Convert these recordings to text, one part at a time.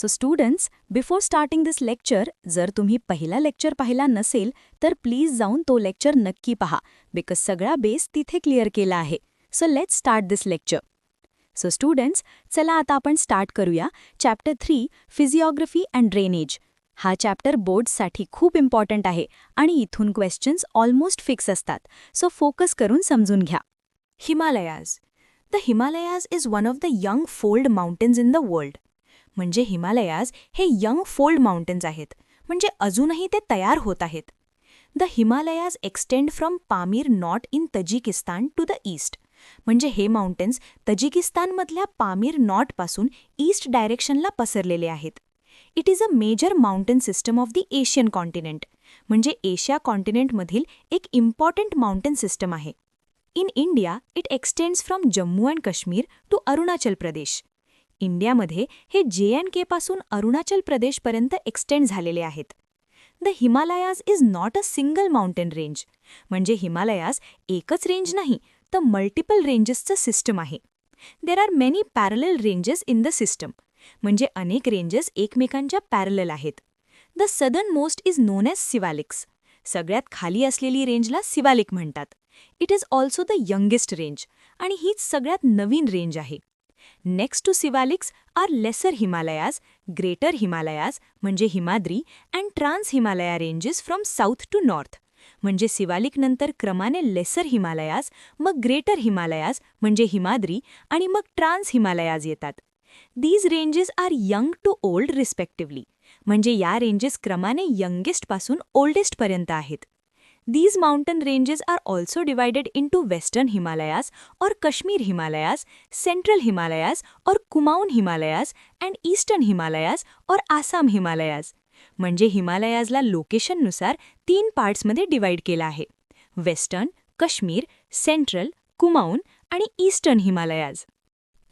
So students, before starting दिस lecture, जर तुम्ही पहिला लेक्चर पाहिला नसेल तर प्लीज जाऊन तो लेक्चर नक्की पहा, बिकॉज सगळा बेस तिथे क्लिअर केला आहे. So let's start this lecture. So students, चला आता आपण स्टार्ट करूया चॅप्टर 3 फिजिओग्राफी अँड ड्रेनेज. हा चॅप्टर बोर्ड्ससाठी खूप इम्पॉर्टंट आहे आणि इथून क्वेश्चन्स ऑलमोस्ट फिक्स असतात. सो फोकस करून समजून घ्या. Himalayas. The Himalayas is one of the young fold mountains in the world. म्हणजे हिमालयाज हे यंग फोल्ड माउंटेन्स आहेत, म्हणजे अजूनही ते तयार होत आहेत. The Himalayas extend from Pamir knot in Tajikistan to the east. म्हणजे हे माउंटेन्स तजिकिस्तानमधल्या पामीर नॉटपासून ईस्ट डायरेक्शनला पसरलेले आहेत. It is a major mountain system of the Asian continent. म्हणजे एशिया कॉन्टिनेंटमधील एक इम्पॉर्टंट माउंटेन सिस्टम आहे. In India it extends from Jammu and Kashmir to Arunachal Pradesh. इंडियामध्ये हे JNK पासून अरुणाचल प्रदेशपर्यंत एक्सटेंड झालेले आहेत. The Himalayas is not a single mountain range. म्हणजे हिमालयाज एकच रेंज नाही, तर मल्टिपल रेंजेसचं सिस्टम आहे. There are many parallel ranges in the system. म्हणजे अनेक रेंजेस एकमेकांच्या पॅरलल आहेत. The southern most is known as Siwaliks. सगळ्यात खाली असलेली रेंजला सिवालिक म्हणतात. It is also the youngest range आणि हीच सगळ्यात नवीन रेंज आहे. Next to Siwaliks are lesser Himalayas, greater Himalayas म्हणजे Himadri and trans Himalaya ranges from south to north. म्हणजे सिवालिक नंतर क्रमाने लेसर हिमालयाज, मग ग्रेटर हिमालयाज म्हणजे हिमाद्री आणि मग ट्रान्स हिमालयाज येतात. These ranges are young to old respectively. म्हणजे या रेंजेस क्रमाने यंगेस्टपासून ओल्डेस्टपर्यंत आहेत. These mountain ranges are also divided into Western Himalayas or Kashmir Himalayas, Central Himalayas or Kumaun Himalayas and Eastern Himalayas or Assam Himalayas. म्हणजे हिमालयाजला लोकेशननुसार 3 पार्ट्समध्ये divide केला आहे. Western, Kashmir, central, Kumaon आणि eastern Himalayas.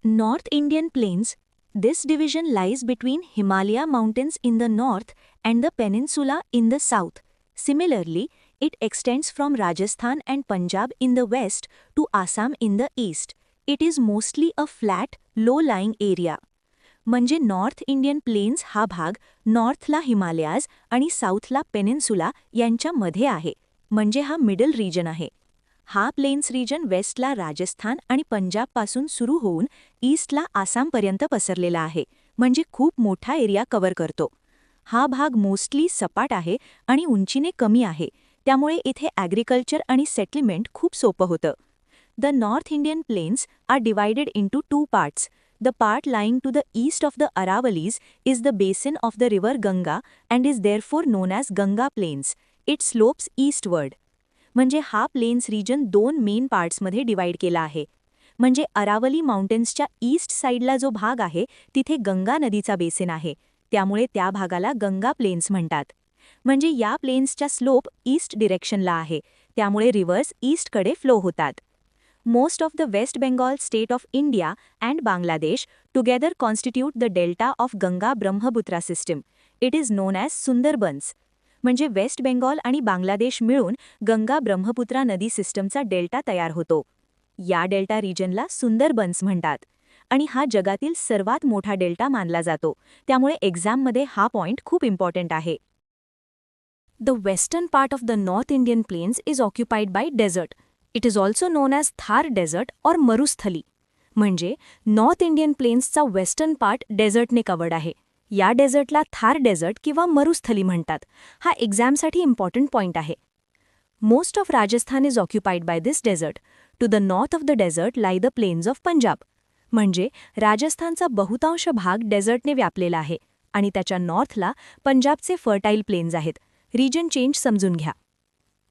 North Indian planes. This division lies between Himalaya mountains in the north and the peninsula in the south. Similarly, it extends from Rajasthan and Punjab in the west to Assam in the east. It is mostly a flat, low-lying area. म्हणजे north Indian planes हा भाग नॉर्थला हिमालयाज आणि साऊथला peninsula यांच्यामध्ये आहे. म्हणजे हा middle region आहे. हा प्लेन्स रिजन वेस्टला राजस्थान आणि पंजाबपासून सुरू होऊन ईस्टला आसामपर्यंत पसरलेला आहे. म्हणजे खूप मोठा एरिया कव्हर करतो. हा भाग मोस्टली सपाट आहे आणि उंचीने कमी आहे, त्यामुळे इथे ॲग्रिकल्चर आणि सेटलमेंट खूप सोपं होतं. The north Indian plains are divided into 2 parts. The part lying to the east of the Aravallis is the basin of the river Ganga and is therefore known as Ganga plains. It slopes eastward. म्हणजे हा plains region 2 main पार्ट्समध्ये divide केला आहे. म्हणजे Aravalli माउंटेन्सच्या east साईडला जो भाग आहे तिथे गंगा नदीचा बेसिन आहे, त्यामुळे त्या भागाला गंगा प्लेन्स म्हणतात. म्हणजे या प्लेन्सच्या स्लोप ईस्ट डिरेक्शनला आहे, त्यामुळे रिव्हर्स ईस्टकडे फ्लो होतात. Most of the West Bengal state of India and Bangladesh together constitute the delta of Ganga Brahmaputra system. It is known as Sundarbans. म्हणजे वेस्ट बेंगॉल आणि बांगलादेश मिळून गंगा ब्रह्मपुत्रा नदी सिस्टमचा डेल्टा तयार होतो. या डेल्टा रिजनला सुंदरबन्स म्हणतात आणि हा जगातील सर्वात मोठा डेल्टा मानला जातो, त्यामुळे एक्झाममध्ये हा पॉइंट खूप इम्पॉर्टंट आहे. The western part of the North Indian plains is occupied by desert. It is also known as Thar Desert or Marusthali. म्हणजे नॉर्थ इंडियन प्लेन्सचा वेस्टर्न पार्ट डेझर्टने कवर्ड आहे. या डेझर्टला थार डेझर्ट किंवा मरुस्थली म्हणतात. हा एक्झामसाठी इम्पॉर्टंट पॉइंट आहे. Most of Rajasthan is occupied by this desert. To the north of the desert lie the plains of Punjab. म्हणजे राजस्थानचा बहुतांश भाग डेझर्टने व्यापलेला आहे आणि त्याच्या नॉर्थला पंजाबचे फर्टाईल प्लेन्स आहेत. रिजन चेंज समजून घ्या.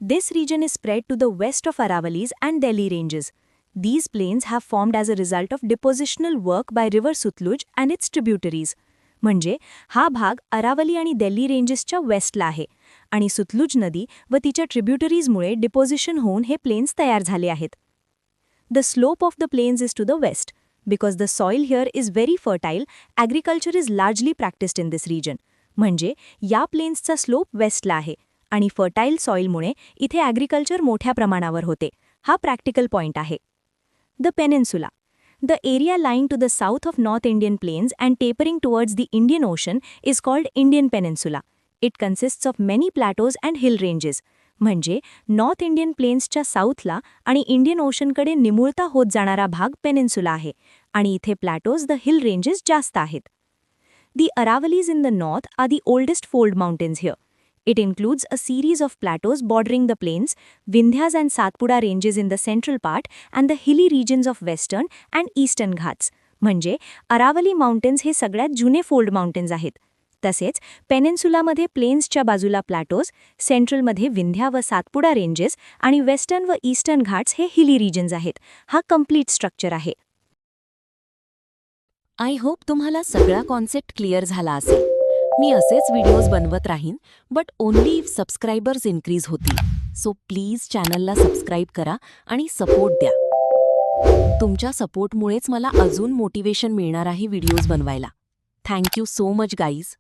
This region is spread to the west of Aravallis and Delhi ranges. These plains have formed as a result of depositional work by river Sutlej and its tributaries. म्हणजे हा भाग अरावली आणि दिल्ली रेंजेसच्या वेस्टला आहे आणि सुतलुज नदी व तिच्या ट्रिब्युटरीजमुळे डिपोजिशन होऊन हे प्लेन्स तयार झाले आहेत. The slope of the plains is to the west. Because the soil here is very fertile, agriculture is largely practiced in this region. म्हणजे या प्लेन्सचा स्लोप वेस्टला आहे आणि फर्टाईल सॉइलमुळे इथे ॲग्रिकल्चर मोठ्या प्रमाणावर होते. हा प्रॅक्टिकल पॉइंट आहे. The peninsula. The area lying to the south of North Indian plains and tapering towards the Indian Ocean is called Indian Peninsula. It consists of many plateaus and hill ranges. म्हणजे north Indian प्लेन्सच्या साऊथला आणि Indian ओशनकडे निमुळता होत जाणारा भाग peninsula आहे आणि इथे Plato's the hill ranges जास्त आहेत. The Aravallis in the north are the oldest fold mountains here. It includes a series of plateaus bordering the plains, Vindhyas and Satpura ranges in the central part, and the hilly regions of western and eastern Ghats. म्हणजे Aravalli mountains हे सगळ्यात जुने fold mountains आहेत. तसेच पेनिन्सुलामध्ये प्लेन्सच्या बाजूला Plato's, सेंट्रलमध्ये Vindhya व Satpura ranges आणि western व ईस्टर्न घाट्स हे हिली रिजन्स आहेत. हा कम्प्लीट स्ट्रक्चर आहे. आय होप तुम्हाला सगळा कॉन्सेप्ट क्लिअर झाला असेल. मी असेच व्हिडिओज बनवत राहीन, but only if subscribers increase होतील. सो प्लीज चॅनलला सबस्क्राईब करा आणि सपोर्ट द्या. तुमच्या सपोर्टमुळेच मला अजून मोटिवेशन मिळणार आहे व्हिडिओज बनवायला. Thank you so much guys.